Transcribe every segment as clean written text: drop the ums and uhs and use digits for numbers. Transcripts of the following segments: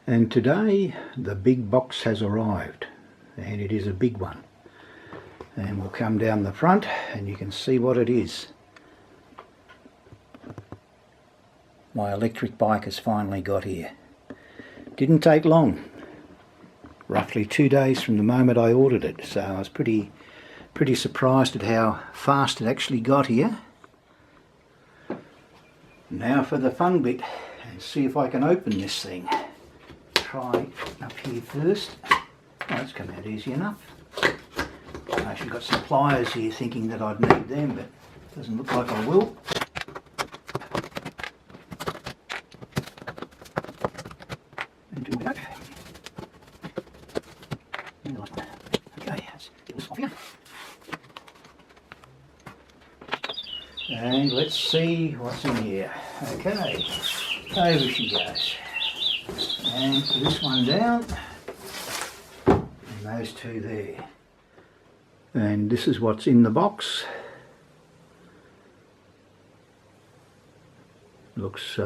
And today the big box has arrived, and it is a big one. And we'll come down the front and you can see what it is. My electric bike has finally got here. Didn't take long, roughly 2 days from the moment I ordered it, so I was pretty surprised at how fast it actually got here. Now for the fun bit, and see if I can open this thing. Try up here first. Oh, it's come out easy enough. I actually got some pliers here thinking that I'd need them, but it doesn't look like I will. Okay, let's get this off here. And let's see what's in here. Okay, over she goes. And this one down, and those two there. And this is what's in the box. Looks,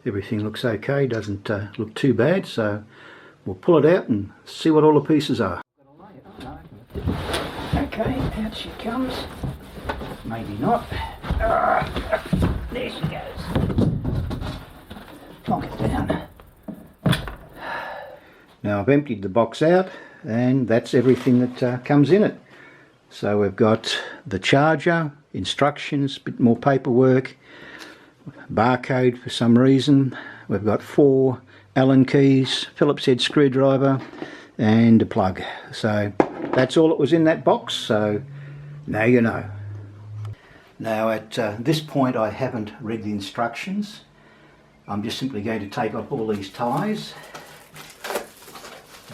everything looks okay, doesn't look too bad, so we'll pull it out and see what all the pieces are. Okay, out she comes. Maybe not. There she goes. Plonk it down. Now I've emptied the box out, and that's everything that comes in it. So we've got the charger, instructions, a bit more paperwork, barcode for some reason. We've got 4 Allen keys, Phillips head screwdriver, and a plug. So that's all that was in that box, so now you know. Now at this point I haven't read the instructions. I'm just simply going to take off all these ties.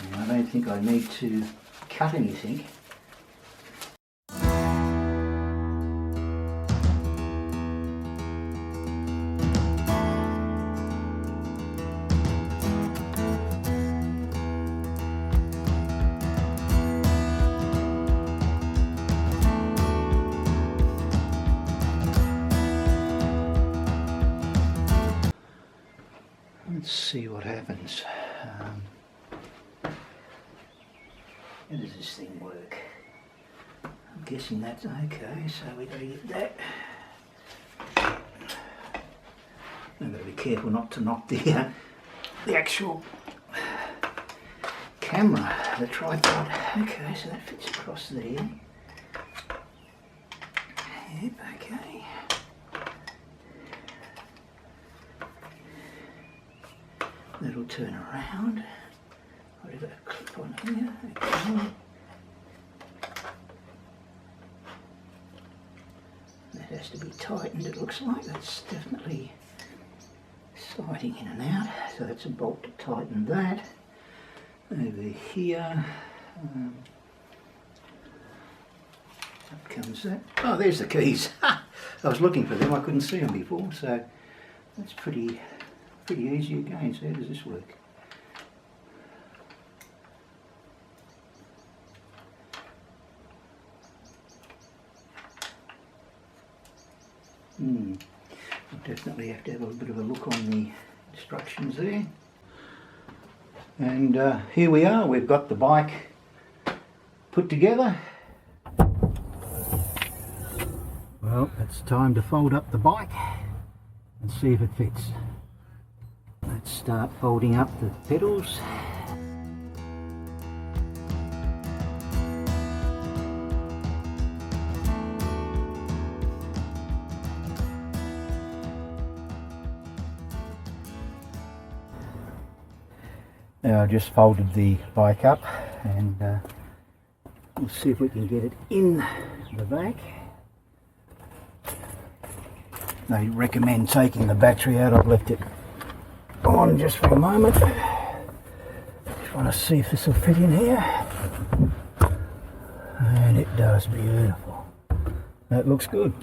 And I don't think I need to cut anything. Let's see what happens. How does this thing work? I'm guessing that's okay, so we got to get that. I've got to be careful not to knock the actual camera, the tripod. Okay, so that fits across there. Yep, okay. That'll turn around. I've got a clip on here. Okay. That has to be tightened, it looks like. That's definitely sliding in and out. So that's a bolt to tighten that. Over here. Up comes that. Oh, there's the keys. I was looking for them, I couldn't see them before, so that's pretty easy again. So how does this work? I'll definitely have to have a bit of a look on the instructions there. And here we are, we've got the bike put together. Well, it's time to fold up the bike and see if it fits. Let's start folding up the pedals. Now I've just folded the bike up, and we'll see if we can get it in the back. They recommend taking the battery out. I've left it on just for a moment. Just want to see if this will fit in here. And it does, beautiful. That looks good.